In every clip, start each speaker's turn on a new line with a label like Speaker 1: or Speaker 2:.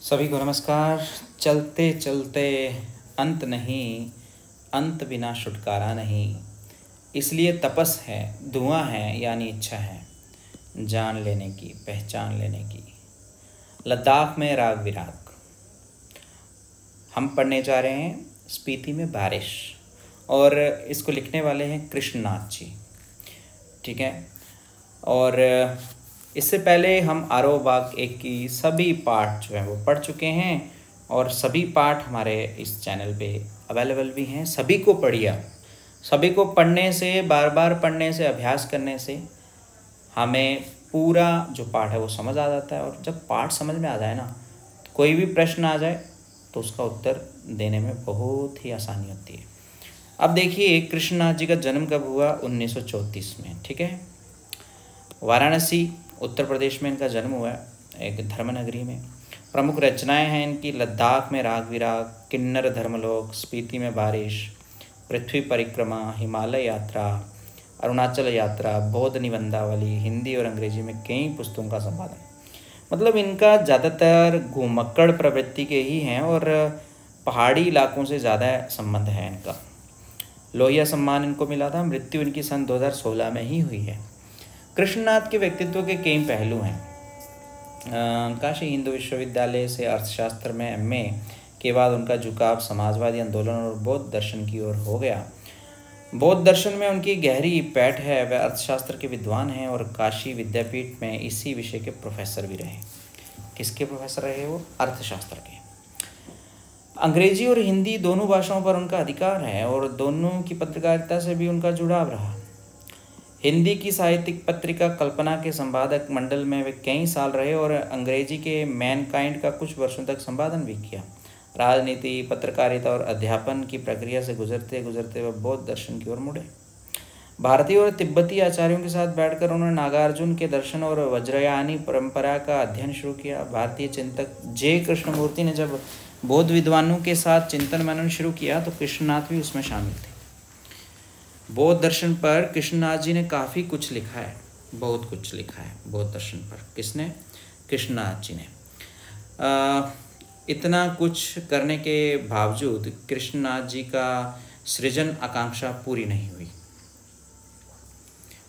Speaker 1: सभी को नमस्कार। चलते चलते अंत नहीं, अंत बिना छुटकारा नहीं, इसलिए तपस है, धुआं है यानी इच्छा है, जान लेने की, पहचान लेने की। लद्दाख में राग विराग। हम पढ़ने जा रहे हैं स्पीति में बारिश, और इसको लिखने वाले हैं कृष्णनाथ जी। ठीक है। और इससे पहले हम आरोह बाग 1 की सभी पाठ जो है वो पढ़ चुके हैं, और सभी पाठ हमारे इस चैनल पे अवेलेबल भी हैं। सभी को पढ़िए। सभी को पढ़ने से, बार बार पढ़ने से, अभ्यास करने से हमें पूरा जो पाठ है वो समझ आ जाता है। और जब पाठ समझ में आ जाए ना, कोई भी प्रश्न आ जाए तो उसका उत्तर देने में बहुत ही आसानी होती है। अब देखिए, कृष्णनाथ जी का जन्म कब हुआ? 1934 में। ठीक है। वाराणसी उत्तर प्रदेश में इनका जन्म हुआ है, एक धर्म नगरी में। प्रमुख रचनाएं हैं इनकी लद्दाख में राग विराग, किन्नर धर्मलोक, स्पीति में बारिश, पृथ्वी परिक्रमा, हिमालय यात्रा, अरुणाचल यात्रा, बौद्ध निबंधावली। हिंदी और अंग्रेजी में कई पुस्तकों का संपादन। मतलब इनका ज़्यादातर घुमक्कड़ प्रवृत्ति के ही हैं, और पहाड़ी इलाकों से ज़्यादा संबंध है इनका। लोहिया सम्मान इनको मिला था। मृत्यु इनकी सन 2016 में ही हुई है। कृष्णनाथ के व्यक्तित्व के कई पहलू हैं। काशी हिंदू विश्वविद्यालय से अर्थशास्त्र में एमए के बाद उनका झुकाव समाजवादी आंदोलन और बौद्ध दर्शन की ओर हो गया। बौद्ध दर्शन में उनकी गहरी पैठ है। वे अर्थशास्त्र के विद्वान हैं और काशी विद्यापीठ में इसी विषय के प्रोफेसर भी रहे। किसके प्रोफेसर रहे वो? अर्थशास्त्र के। अंग्रेजी और हिंदी दोनों भाषाओं पर उनका अधिकार है, और दोनों की पत्रकारिता से भी उनका जुड़ाव रहा। हिंदी की साहित्यिक पत्रिका कल्पना के संपादक मंडल में वे कई साल रहे, और अंग्रेजी के मैनकाइंड का कुछ वर्षों तक संपादन भी किया। राजनीति, पत्रकारिता और अध्यापन की प्रक्रिया से गुजरते गुजरते वे बौद्ध दर्शन की ओर मुड़े। भारतीय और तिब्बती आचार्यों के साथ बैठकर उन्होंने नागार्जुन के दर्शन और वज्रयानी परंपरा का अध्ययन शुरू किया। भारतीय चिंतक जे कृष्णमूर्ति ने जब बौद्ध विद्वानों के साथ चिंतन मनन शुरू किया तो कृष्णनाथ भी उसमें शामिल थे। बौद्ध दर्शन पर कृष्णनाथ जी ने काफ़ी कुछ लिखा है, बहुत कुछ लिखा है बौद्ध दर्शन पर। किसने? कृष्णनाथ जी ने। इतना कुछ करने के बावजूद कृष्णनाथ जी का सृजन आकांक्षा पूरी नहीं हुई।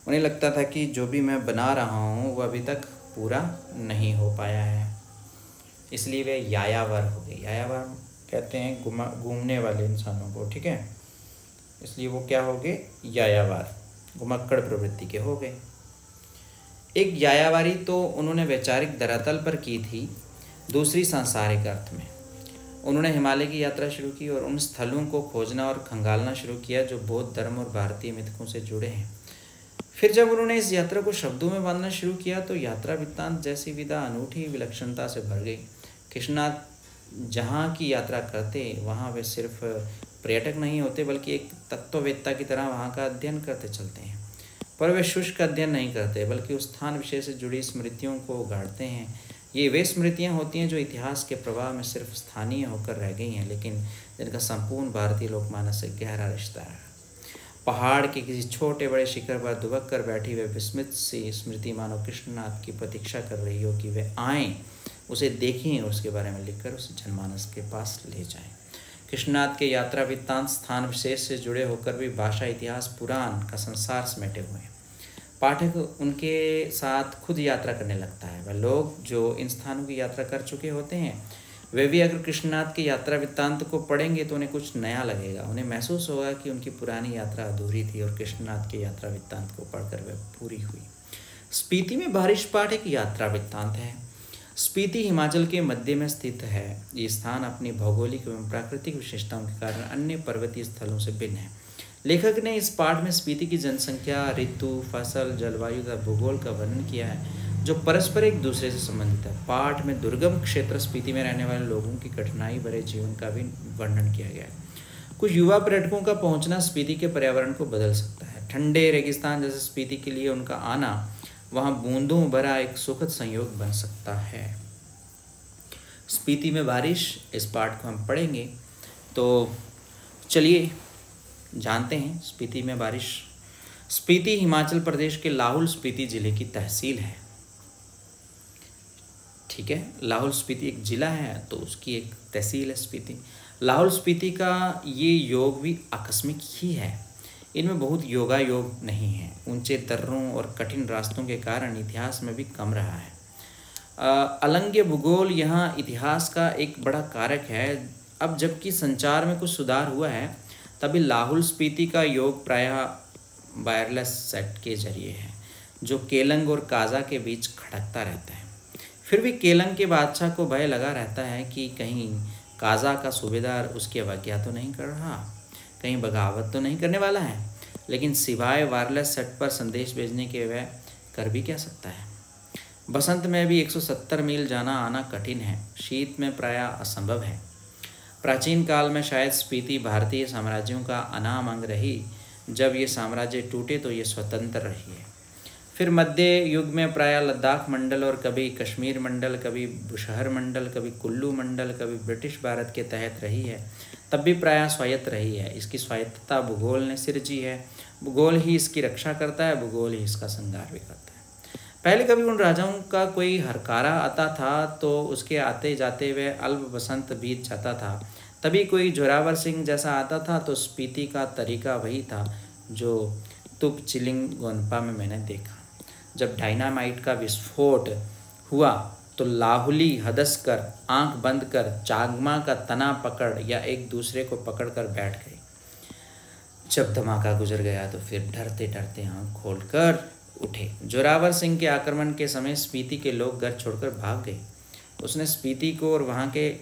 Speaker 1: उन्हें लगता था कि जो भी मैं बना रहा हूँ वो अभी तक पूरा नहीं हो पाया है, इसलिए वे यायावर हो गए। यायावर कहते हैं घूमने वाले इंसानों को। ठीक है। इसलिए वो क्या हो गए? यायावार, घुमक्कड़ प्रवृत्ति के हो गए। एक यायावारी तो उन्होंने वैचारिक धरातल पर की थी, दूसरी सांसारिक अर्थ में। उन्होंने हिमालय की यात्रा शुरू की और उन स्थलों को खोजना और खंगालना शुरू किया जो बौद्ध धर्म और भारतीय मिथकों से जुड़े हैं। फिर जब उन्होंने इस यात्रा को शब्दों में बांधना शुरू किया तो यात्रा वृत्तांत जैसी विधा अनूठी विलक्षणता से भर गई। कृष्णनाथ जहाँ की यात्रा करते वहाँ वे सिर्फ पर्यटक नहीं होते, बल्कि एक तत्ववेत्ता की तरह वहाँ का अध्ययन करते चलते हैं। पर वे शुष्क अध्ययन नहीं करते, बल्कि उस स्थान विशेष से जुड़ी स्मृतियों को गाढ़ते हैं। ये वे स्मृतियाँ होती हैं जो इतिहास के प्रवाह में सिर्फ स्थानीय होकर रह गई हैं, लेकिन जिनका संपूर्ण भारतीय लोकमानस से गहरा रिश्ता है। पहाड़ के किसी छोटे बड़े शिखर पर दुबक कर बैठी वे विस्मित सी स्मृति मानो कृष्णनाथ की प्रतीक्षा कर रही हो कि वे आएँ, उसे देखें और उसके बारे में लिखकर उसे जनमानस के पास ले जाएं। कृष्णनाथ के यात्रा वृत्तांत स्थान विशेष से जुड़े होकर भी भाषा, इतिहास, पुराण का संसार समेटे हुए हैं। पाठक उनके साथ खुद यात्रा करने लगता है। वह लोग जो इन स्थानों की यात्रा कर चुके होते हैं, वे भी अगर कृष्णनाथ की यात्रा वृत्तांत को पढ़ेंगे तो उन्हें कुछ नया लगेगा। उन्हें महसूस होगा कि उनकी पुरानी यात्रा अधूरी थी और कृष्णनाथ की यात्रा वृत्तांत को पढ़कर वह पूरी हुई। स्पीति में बारिश पाठ एक यात्रा वृत्तांत है। स्पीति हिमाचल के मध्य में स्थित है। ये स्थान अपनी भौगोलिक एवं प्राकृतिक विशेषताओं के कारण अन्य पर्वतीय स्थलों से भिन्न है। लेखक ने इस पाठ में स्पीति की जनसंख्या, ऋतु, फसल, जलवायु तथा भूगोल का वर्णन किया है जो परस्पर एक दूसरे से संबंधित है। पाठ में दुर्गम क्षेत्र स्पीति में रहने वाले लोगों की कठिनाई भरे जीवन का भी वर्णन किया गया है। कुछ युवा पर्यटकों का पहुंचना स्पीति के पर्यावरण को बदल सकता है। ठंडे रेगिस्तान जैसे स्पीति के लिए उनका आना वहाँ बूंदों भरा एक सुखद संयोग बन सकता है। स्पीति में बारिश, इस पाठ को हम पढ़ेंगे, तो चलिए जानते हैं स्पीति में बारिश। स्पीति हिमाचल प्रदेश के लाहौल स्पीति जिले की तहसील है। ठीक है। लाहौल स्पीति एक ज़िला है तो उसकी एक तहसील है स्पीति। लाहौल स्पीति का ये योग भी आकस्मिक ही है। इनमें बहुत योगायोग नहीं है। ऊंचे दर्रों और कठिन रास्तों के कारण इतिहास में भी कम रहा है। अलंग्य भूगोल यहाँ इतिहास का एक बड़ा कारक है। अब जबकि संचार में कुछ सुधार हुआ है, तभी लाहौल स्पीति का योग प्रायः वायरलेस सेट के जरिए है, जो केलंग और काजा के बीच खड़कता रहता है। फिर भी केलंग के बादशाह को भय लगा रहता है कि कहीं काजा का सूबेदार उसकी अवज्ञा तो नहीं कर रहा, कहीं बगावत तो नहीं करने वाला है। लेकिन सिवाय वायरलेस सेट पर संदेश भेजने के वह कर भी क्या सकता है। बसंत में भी 170 मील जाना आना कठिन है, शीत में प्रायः असंभव है। प्राचीन काल में शायद स्पीति भारतीय साम्राज्यों का अनाम अंग रही। जब ये साम्राज्य टूटे तो ये स्वतंत्र रही है। फिर मध्य युग में प्रायः लद्दाख मंडल और कभी कश्मीर मंडल, कभी बुशहर मंडल, कभी कुल्लू मंडल, कभी ब्रिटिश भारत के तहत रही है। तब भी प्रायः स्वायत्त रही है। इसकी स्वायत्तता भूगोल ने सिरजी है। भूगोल ही इसकी रक्षा करता है, भूगोल ही इसका संहार भी करता है। पहले कभी उन राजाओं का कोई हरकारा आता था तो उसके आते जाते वह अल्प बसंत बीत जाता था। तभी कोई जोरावर सिंह जैसा आता था तो स्पीति का तरीका वही था जो तुप चिलिंग गोनपा में मैंने देखा। जब डायनामाइट का विस्फोट हुआ तो लाहुली हदस कर, आंख बंद कर, चागमा का तना पकड़ या एक दूसरे को पकड़ कर बैठ गए। जब धमाका गुजर गया तो फिर डरते डरते आंख खोलकर उठे। जोरावर सिंह के आक्रमण के समय स्पीति के लोग घर छोड़कर भाग गए। उसने स्पीति को और वहाँ के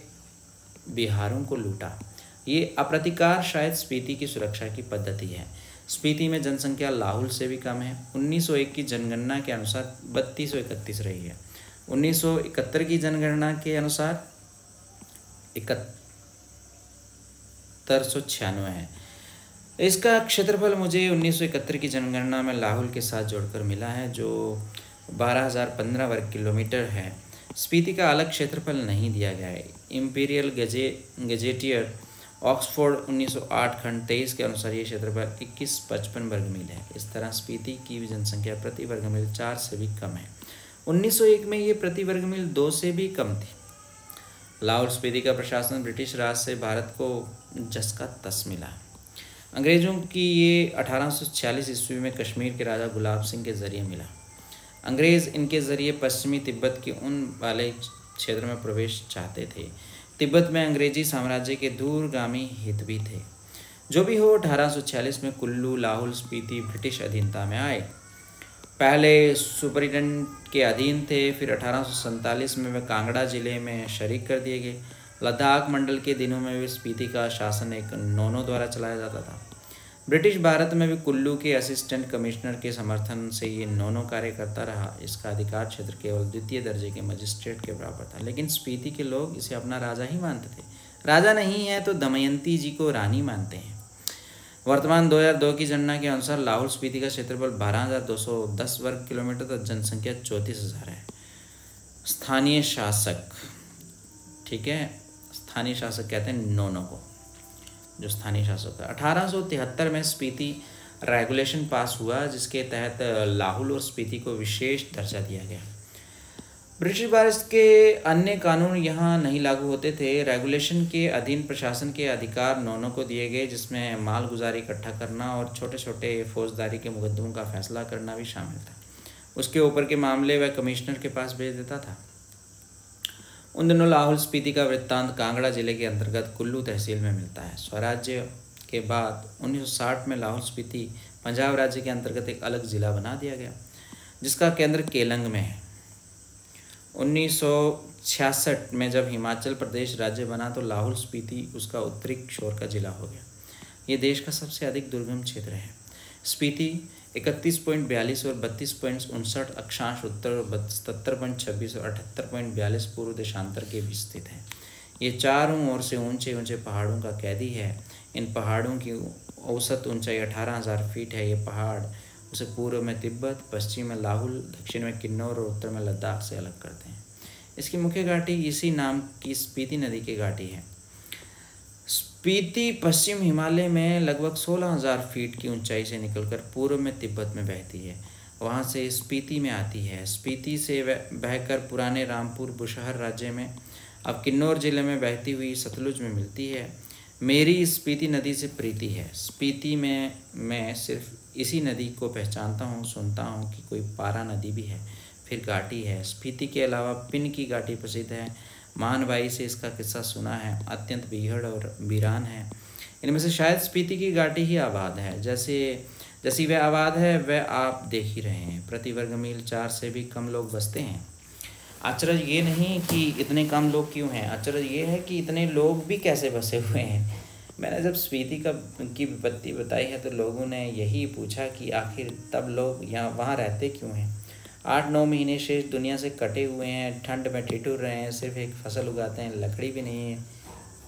Speaker 1: बिहारों को लूटा। ये अप्रतिकार शायद स्पीति की सुरक्षा की पद्धति है। स्पीति में जनसंख्या लाहौल से भी कम है। 1901 की जनगणना के अनुसार 3231 रही है। 1971 की जनगणना के अनुसार 7196 है। इसका क्षेत्रफल मुझे 1971 की जनगणना में लाहौल के साथ जोड़कर मिला है, जो 12,015 वर्ग किलोमीटर है। स्पीति का अलग क्षेत्रफल नहीं दिया गया है। इंपीरियल गजेटियर ऑक्सफोर्ड 1908 खंड 23 के अनुसार ये क्षेत्रफल 2155 वर्ग मील है। इस तरह स्पीति की जनसंख्या प्रति वर्ग मील 4 से भी कम है। 1901 में ये प्रति वर्ग मील 2 से भी कम थी। लाहौल स्पीति का प्रशासन ब्रिटिश राज से भारत को जस का तस मिला। अंग्रेजों की ये 1846 ईस्वी में कश्मीर के राजा गुलाब सिंह के जरिए मिला। अंग्रेज़ इनके ज़रिए पश्चिमी तिब्बत के उन वाले क्षेत्र में प्रवेश चाहते थे। तिब्बत में अंग्रेजी साम्राज्य के दूरगामी हित भी थे। जो भी हो, 1846 में कुल्लू, लाहौल स्पीति ब्रिटिश अधीनता में आए। पहले सुपरिटेंडेंट के अधीन थे, फिर 1847 में वे कांगड़ा जिले में शरीक कर दिए गए। लद्दाख मंडल के दिनों में भी स्पीति का शासन एक नोनो द्वारा चलाया जाता था। ब्रिटिश भारत में भी कुल्लू के असिस्टेंट कमिश्नर के समर्थन से ये नोनो कार्य करता रहा। इसका अधिकार क्षेत्र केवल द्वितीय दर्जे के मजिस्ट्रेट के बराबर था, लेकिन स्पीति के लोग इसे अपना राजा ही मानते थे। राजा नहीं है तो दमयंती जी को रानी मानते हैं। वर्तमान 2002 की जनगणना के अनुसार लाहौल स्पीति का क्षेत्रफल 12,210 वर्ग किलोमीटर तथा जनसंख्या 34,000 है। स्थानीय शासक, ठीक है, स्थानीय शासक कहते हैं नोनो को, जो स्थानीय शासक है। 1873 में स्पीति रेगुलेशन पास हुआ, जिसके तहत लाहौल और स्पीति को विशेष दर्जा दिया गया। ब्रिटिश भारत के अन्य कानून यहाँ नहीं लागू होते थे। रेगुलेशन के अधीन प्रशासन के अधिकार नोनो को दिए गए, जिसमें मालगुजारी इकट्ठा करना और छोटे छोटे फौजदारी के मुकदमों का फैसला करना भी शामिल था। उसके ऊपर के मामले वह कमिश्नर के पास भेज देता था। उन दिनों लाहौल स्पीति का वृत्तांत कांगड़ा जिले के अंतर्गत कुल्लू तहसील में मिलता है। स्वराज्य के बाद 1960 में लाहौल स्पीति पंजाब राज्य के अंतर्गत एक अलग ज़िला बना दिया गया, जिसका केंद्र केलंग में है। 1966 में जब हिमाचल प्रदेश राज्य बना तो लाहौल स्पीति उसका उत्तरी छोर का जिला हो गया। ये देश का सबसे अधिक दुर्गम क्षेत्र है। स्पीति 31.42 और 32.59 अक्षांश उत्तर और 77.26 और 78.42 पूर्व देशांतर के बीच स्थित है। ये चारों ओर से ऊंचे ऊंचे पहाड़ों का कैदी है। इन पहाड़ों की औसत ऊंचाई 18,000 फीट है। ये पहाड़ उसे पूर्व में तिब्बत, पश्चिम में लाहौल, दक्षिण में किन्नौर और उत्तर में लद्दाख से अलग करते हैं। इसकी मुख्य घाटी इसी नाम की स्पीति नदी की घाटी है। स्पीति पश्चिम हिमालय में लगभग 16,000 फीट की ऊंचाई से निकलकर पूर्व में तिब्बत में बहती है। वहाँ से स्पीति में आती है। स्पीति से बहकर पुराने रामपुर बुशहर राज्य में, अब किन्नौर जिले में बहती हुई सतलुज में मिलती है। मेरी स्पीति नदी से प्रीति है। स्पीति में मैं सिर्फ इसी नदी को पहचानता हूँ, सुनता हूँ कि कोई पारा नदी भी है, फिर घाटी है। स्पीति के अलावा पिन की घाटी प्रसिद्ध है। मानबाई से इसका किस्सा सुना है, अत्यंत बीहड़ और वीरान है। इनमें से शायद स्पीति की घाटी ही आबाद है। जैसी वह आबाद है वह आप देख ही रहे हैं। प्रति वर्ग मील 4 से भी कम लोग बसते हैं। आश्चर्य ये नहीं कि इतने कम लोग क्यों हैं, आश्चर्य ये है कि इतने लोग भी कैसे बसे हुए हैं। मैंने जब स्पीति की विपत्ति बताई है तो लोगों ने यही पूछा कि आखिर तब लोग यहाँ वहाँ रहते क्यों हैं। 8-9 महीने शेष दुनिया से कटे हुए हैं, ठंड में ठिठुर रहे हैं, सिर्फ एक फसल उगाते हैं, लकड़ी भी नहीं है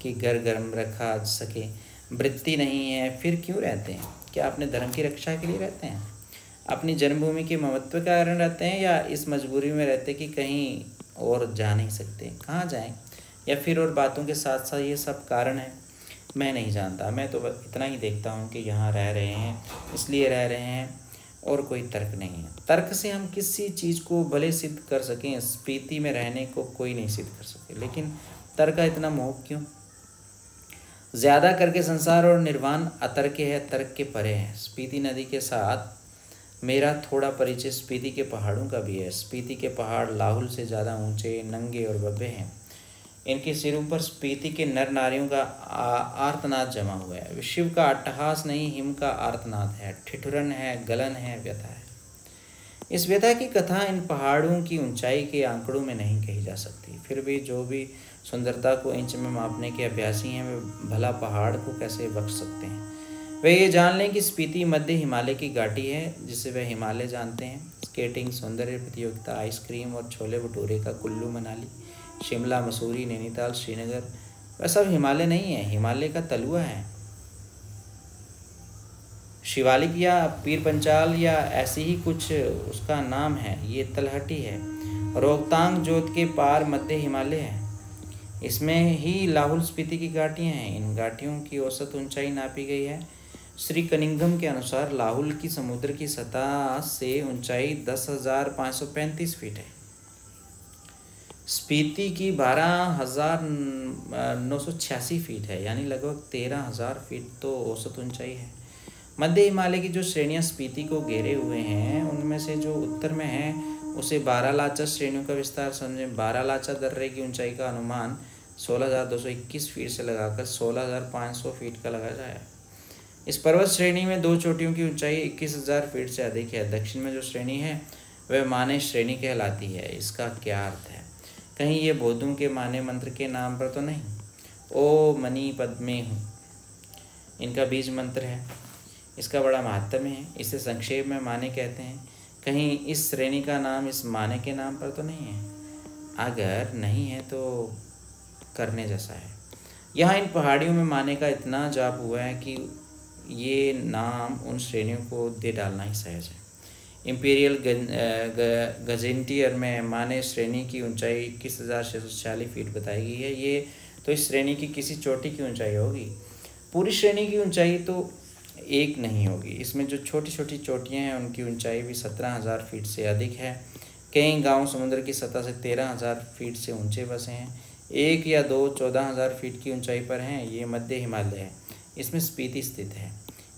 Speaker 1: कि घर गर्म रखा सके, वृत्ति नहीं है, फिर क्यों रहते हैं? क्या अपने धर्म की रक्षा के लिए रहते हैं? अपनी जन्मभूमि के महत्व के कारण रहते हैं, या इस मजबूरी में रहते कि कहीं और जा नहीं सकते, कहाँ जाएं? या फिर और बातों के साथ साथ ये सब कारण है? मैं नहीं जानता। मैं तो इतना ही देखता हूँ कि यहाँ रह रहे हैं, इसलिए रह रहे हैं, और कोई तर्क नहीं है। तर्क से हम किसी चीज़ को भले सिद्ध कर सकें, स्पीति में रहने को कोई नहीं सिद्ध कर सके, लेकिन तर्क का इतना मोह क्यों? ज़्यादा करके संसार और निर्वाण अतर्क है, तर्क के परे है। स्पीति नदी के साथ मेरा थोड़ा परिचय स्पीति के पहाड़ों का भी है। स्पीति के पहाड़ लाहुल से ज़्यादा ऊंचे, नंगे और बब्बे हैं। इनके सिरों पर स्पीति के नर नारियों का आर्तनाद जमा हुआ है। शिव का अट्टहास नहीं, हिम का आर्तनाद है, ठिठुरन है, गलन है, व्यथा है। इस व्यथा की कथा इन पहाड़ों की ऊंचाई के आंकड़ों में नहीं कही जा सकती। फिर भी जो भी सुंदरता को इंच में मापने के अभ्यासी हैं वे भला पहाड़ को कैसे बख्श सकते हैं? वे ये जान लें कि स्पीति मध्य हिमालय की घाटी है, जिसे वे हिमालय जानते हैं। स्केटिंग, सौंदर्य प्रतियोगिता, आइसक्रीम और छोले भटूरे का कुल्लू मनाली, शिमला, मसूरी, नैनीताल, श्रीनगर, वह सब हिमालय नहीं है, हिमालय का तलुआ है। शिवालिक या पीर पंचाल या ऐसी ही कुछ उसका नाम है। ये तलहटी है। रोहतांग जोत के पार मध्य हिमालय है। इसमें ही लाहुल स्पीति की घाटियाँ हैं। इन घाटियों की औसत ऊंचाई नापी गई है। श्री कनिंघम के अनुसार लाहुल की समुद्र की सतह से ऊंचाई 10,535 फीट है। स्पीति की 12,986 फीट है, यानी लगभग 13,000 फीट तो औसत ऊंचाई है। मध्य हिमालय की जो श्रेणियां स्पीति को घेरे हुए हैं, उनमें से जो उत्तर में है उसे 12 लाचा श्रेणियों का विस्तार समझें। 12 लाचा दर्रे की ऊंचाई का अनुमान 16,221 फीट से लगाकर 16,500 फीट का लगा जाए। इस पर्वत श्रेणी में 2 चोटियों की ऊंचाई 21,000 फीट से अधिक है। दक्षिण में जो श्रेणी है वह माने श्रेणी कहलाती है। इसका क्या अर्थ है? कहीं ये बौद्धों के माने मंत्र के नाम पर तो नहीं? ओ मनी पद्मे हूँ, इनका बीज मंत्र है। इसका बड़ा महत्व है। इसे संक्षेप में माने कहते हैं। कहीं इस श्रेणी का नाम इस माने के नाम पर तो नहीं है? अगर नहीं है तो करने जैसा है। यहाँ इन पहाड़ियों में माने का इतना जाप हुआ है कि ये नाम उन श्रेणियों को दे डालना ही सहज है। इम्पीरियल गजेंटियर में माने श्रेणी की ऊंचाई 21,646 फीट बताई गई है। ये तो इस श्रेणी की किसी चोटी की ऊंचाई होगी। पूरी श्रेणी की ऊंचाई तो एक नहीं होगी। इसमें जो छोटी छोटी चोटियां हैं उनकी ऊंचाई भी 17,000 फीट से अधिक है। कई गांव समुद्र की सतह से 13,000 फीट से ऊंचे बसे हैं। 1 या 2 14,000 फीट की ऊंचाई पर हैं। ये मध्य हिमालय है। इसमें स्पीति स्थित है।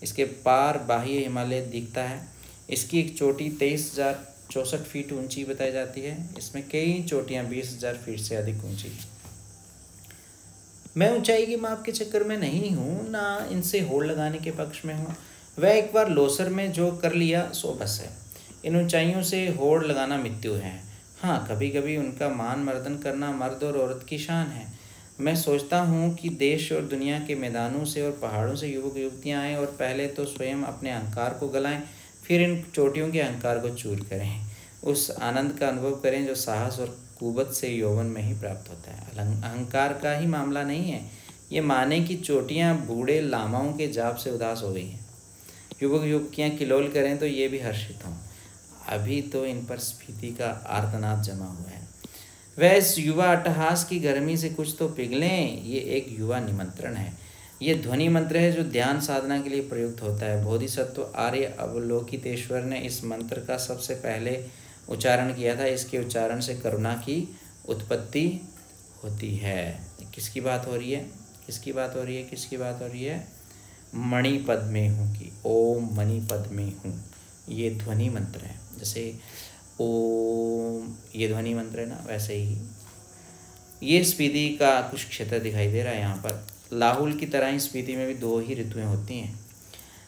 Speaker 1: इसके पार बाह्य हिमालय दिखता है। इसकी एक चोटी 23,064 फीट ऊंची बताई जाती है। इसमें कई चोटियाँ 20,000 फीट से अधिक ऊंची हैं। मैं ऊंचाई के माप के चक्कर में नहीं हूँ, ना इनसे होड़ लगाने के पक्ष में हूँ। वह एक बार लोसर में जो कर लिया सो बस है। इन ऊंचाइयों से होड़ लगाना मृत्यु है। हाँ, कभी कभी उनका मान मर्दन करना मर्द और औरत की शान है। मैं सोचता हूँ कि देश और दुनिया के मैदानों से और पहाड़ों से युवक युवतियाँ आएँ और पहले तो स्वयं अपने अहंकार को गलाएं, फिर इन चोटियों के अहंकार को चूर करें। उस आनंद का अनुभव करें जो साहस और कुवत से यौवन में ही प्राप्त होता है। अहंकार का ही मामला नहीं है। ये माने की चोटियाँ बूढ़े लामाओं के जाप से उदास हो गई हैं। युवक युवकियाँ किलोल करें तो ये भी हर्षित हों। अभी तो इन पर स्फीति का आर्तनाद जमा हुआ है। वह इस युवा अट्टहास की गर्मी से कुछ तो पिघलें। ये एक युवा निमंत्रण है। ये ध्वनि मंत्र है जो ध्यान साधना के लिए प्रयुक्त होता है। बोधिसत्व आर्य अवलोकितेश्वर ने इस मंत्र का सबसे पहले उच्चारण किया था। इसके उच्चारण से करुणा की उत्पत्ति होती है। किसकी बात हो रही है? किसकी बात हो रही है? किसकी बात हो रही है? मणिपद में हूँ की। ओम मणिपद में हूँ, ये ध्वनि मंत्र है। जैसे ओम ये ध्वनि मंत्र है ना, वैसे ही ये स्पीति का कुछ क्षेत्र दिखाई दे रहा है यहाँ पर। लाहुल की तरह ही स्पीति में भी 2 ही ऋतुएं होती हैं।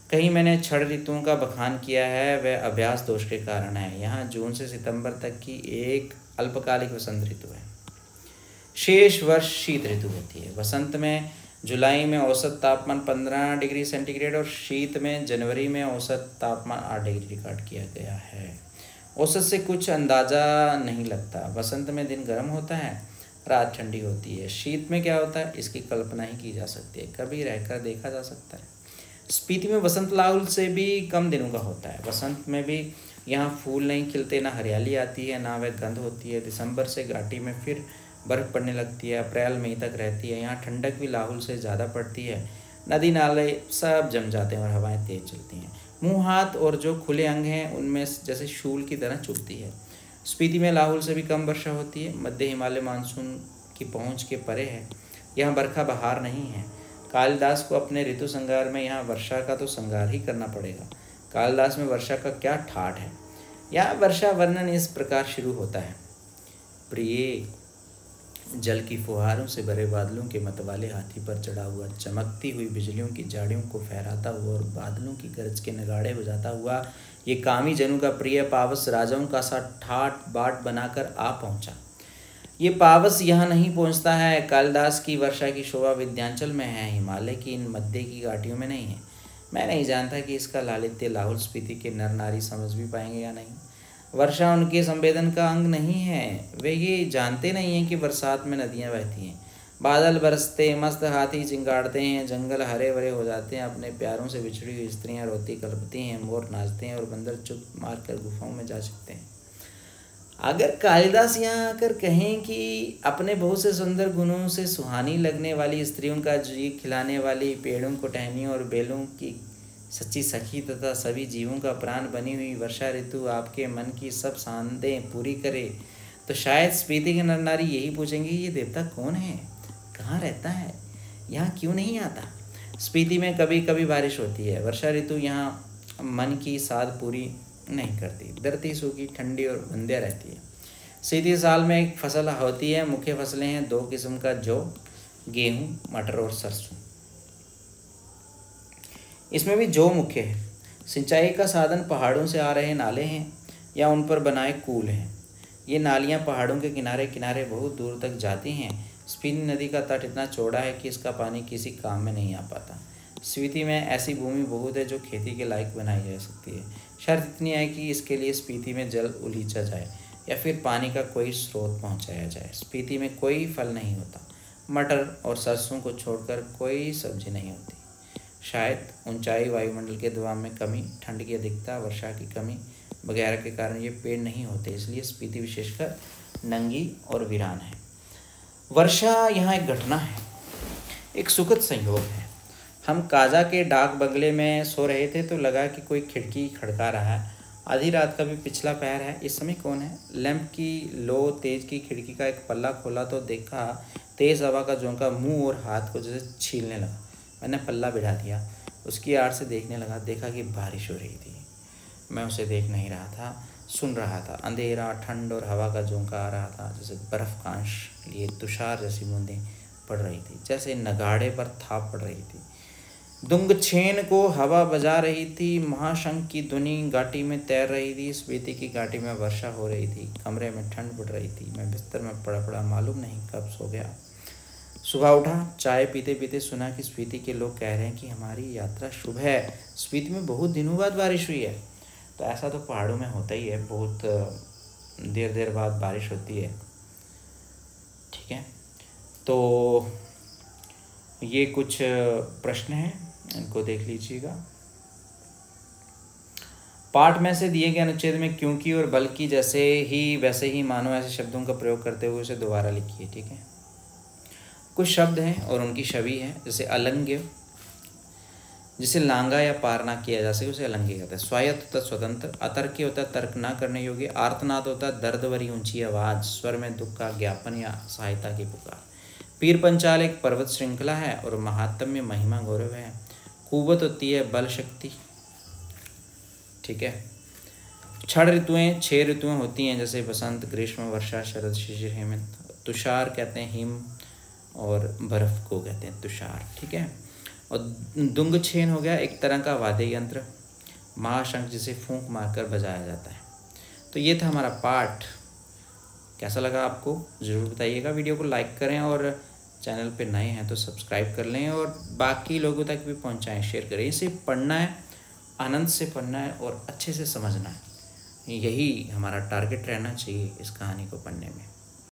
Speaker 1: कहीं मैंने 6 ऋतुओं का बखान किया है, वह अभ्यास दोष के कारण है। यहाँ जून से सितंबर तक की एक अल्पकालिक वसंत ऋतु है। शेष वर्ष शीत ऋतु होती है। वसंत में जुलाई में औसत तापमान 15 डिग्री सेंटीग्रेड और शीत में जनवरी में औसत तापमान 8 डिग्री रिकॉर्ड किया गया है। औसत से कुछ अंदाज़ा नहीं लगता। वसंत में दिन गर्म होता है, रात ठंडी होती है। शीत में क्या होता है, इसकी कल्पना ही की जा सकती है, कभी रहकर देखा जा सकता है। स्पीति में वसंत लाहुल से भी कम दिनों का होता है। वसंत में भी यहाँ फूल नहीं खिलते, ना हरियाली आती है, ना वह गंध होती है। दिसंबर से घाटी में फिर बर्फ़ पड़ने लगती है, अप्रैल मई तक रहती है। यहाँ ठंडक भी लाहुल से ज़्यादा पड़ती है। नदी नाले सब जम जाते हैं और हवाएं तेज चलती हैं। मुँह हाथ और जो खुले अंग हैं उनमें जैसे शूल की तरह चुभती है। स्पीति में लाहुल से भी कम वर्षा होती है। मध्य हिमालय मानसून की पहुंच के परे है। यहाँ बरखा बहार नहीं है। कालिदास को अपने ऋतु संगार में यहाँ वर्षा का तो संगार ही करना पड़ेगा। कालिदास में वर्षा का क्या ठाठ है। यहाँ वर्षा वर्णन इस प्रकार शुरू होता है। प्रिय जल की फुहारों से भरे बादलों के मतवाले हाथी पर चढ़ा हुआ, चमकती हुई बिजलियों की झाड़ियों को फहराता हुआ और बादलों की गरज के नगाड़े बजाता हुआ ये कामी जनों का प्रिय पावस राजाओं का सा ठाट बाट बनाकर आ पहुंचा। ये पावस यहाँ नहीं पहुंचता है। कालिदास की वर्षा की शोभा विंध्याचल में है, हिमालय की इन मध्य की घाटियों में नहीं है। मैं नहीं जानता कि इसका लालित्य लाहुल स्पीति के नर नारी समझ भी पाएंगे या नहीं। वर्षा उनके संवेदन का अंग नहीं है। वे ये जानते नहीं हैं कि बरसात में नदियाँ बहती हैं, बादल बरसते, मस्त हाथी चिंगाड़ते हैं, जंगल हरे भरे हो जाते हैं, अपने प्यारों से बिछड़ी हुई स्त्रियाँ रोती कलपती हैं, मोर नाचते हैं और बंदर चुप मार कर गुफाओं में जा सकते हैं। अगर कालिदास यहाँ आकर कहें कि अपने बहुत से सुंदर गुणों से सुहानी लगने वाली स्त्रियों का जी खिलाने वाली, पेड़ों को टहनियों और बेलों की सच्ची सखी तथा सभी जीवों का प्राण बनी हुई वर्षा ऋतु आपके मन की सब सांदें पूरी करे, तो शायद स्पीति के नर नारी यही पूछेंगे, ये देवता कौन है, कहाँ रहता है, यहाँ क्यों नहीं आता। स्पीति में कभी कभी बारिश होती है। वर्षा ऋतु यहाँ मन की साध पूरी नहीं करती। धरती सूखी, ठंडी और बंध्या रहती है। सीधी साल में एक फसल होती है। मुख्य फसलें हैं 2 किस्म का, जौ, गेहूँ, मटर और सरसों। इसमें भी जौ मुख्य है। सिंचाई का साधन पहाड़ों से आ रहे नाले हैं या उन पर बनाए कूल हैं। ये नालियाँ पहाड़ों के किनारे किनारे बहुत दूर तक जाती हैं। स्पीति नदी का तट इतना चौड़ा है कि इसका पानी किसी काम में नहीं आ पाता। स्पीति में ऐसी भूमि बहुत है जो खेती के लायक बनाई जा सकती है। शर्त इतनी है कि इसके लिए स्पीति में जल उलीचा जाए या फिर पानी का कोई स्रोत पहुंचाया जाए। स्पीति में कोई फल नहीं होता। मटर और सरसों को छोड़कर कोई सब्जी नहीं होती। शायद ऊंचाई, वायुमंडल के दबाव में कमी, ठंड की अधिकता, वर्षा की कमी वगैरह के कारण ये पेड़ नहीं होते। इसलिए स्पीति विशेषकर नंगी और वीरान है। वर्षा यहाँ एक घटना है, एक सुखद संयोग है। हम काजा के डाक बंगले में सो रहे थे तो लगा कि कोई खिड़की खड़का रहा है। आधी रात का भी पिछला पैर है। इस समय कौन है? लैंप की लो तेज की खिड़की का एक पल्ला खोला तो देखा तेज हवा का झोंका मुंह और हाथ को जैसे छीलने लगा। मैंने पल्ला बिठा दिया, उसकी आड़ से देखने लगा। देखा कि बारिश हो रही थी। मैं उसे देख नहीं रहा था, सुन रहा था। अंधेरा, ठंड और हवा का झोंका आ रहा था, जैसे बर्फ का अंश लिए तुषार जैसी बूंदें पड़ रही थी, जैसे नगाड़े पर थाप पड़ रही थी। दुंगछेन को हवा बजा रही थी। महाशंख की ध्वनि घाटी में तैर रही थी। स्पीति की घाटी में वर्षा हो रही थी। कमरे में ठंड पड़ रही थी। मैं बिस्तर में पड़ा मालूम नहीं कब सो गया। सुबह उठा, चाय पीते पीते सुना कि स्पीति के लोग कह रहे हैं कि हमारी यात्रा शुभ है। स्पीति में बहुत दिनों बाद बारिश हुई है। तो ऐसा तो पहाड़ों में होता ही है, बहुत देर बाद बारिश होती है। ठीक है, तो ये कुछ प्रश्न हैं, इनको देख लीजिएगा। पाठ में से दिए गए अनुच्छेद में क्योंकि और बल्कि जैसे ही वैसे ही मानो ऐसे शब्दों का प्रयोग करते हुए उसे दोबारा लिखिए। ठीक है, कुछ शब्द हैं और उनकी छवि है, जैसे अलंग्य, जिसे लांगा या पार ना किया जा सके उसे अलंघ्य कहते हैं। स्वायत्त होता है स्वतंत्र, अतर्क्य होता है तर्क ना करने योग्य, आर्तनाद होता है दर्द भरी ऊंची आवाज़, स्वर में दुख का ज्ञापन या सहायता की पुकार। पीर पंचाल एक पर्वत श्रृंखला है और महात्म्य महिमा गौरव है। कुवत होती है बल शक्ति, ठीक है। छह ऋतुएं होती हैं, जैसे बसंत, ग्रीष्म, वर्षा, शरद, शिशिर, हेमंत। तुषार कहते हैं हिम और बर्फ को कहते हैं तुषार, ठीक है। और दुंगछेन हो गया एक तरह का वाद्य यंत्र, महाशंख जिसे फूंक मारकर बजाया जाता है। तो ये था हमारा पाठ। कैसा लगा आपको ज़रूर बताइएगा। वीडियो को लाइक करें और चैनल पे नए हैं तो सब्सक्राइब कर लें और बाकी लोगों तक भी पहुंचाएं, शेयर करें। इसे पढ़ना है, आनंद से पढ़ना है और अच्छे से समझना है। यही हमारा टारगेट रहना चाहिए इस कहानी को पढ़ने में।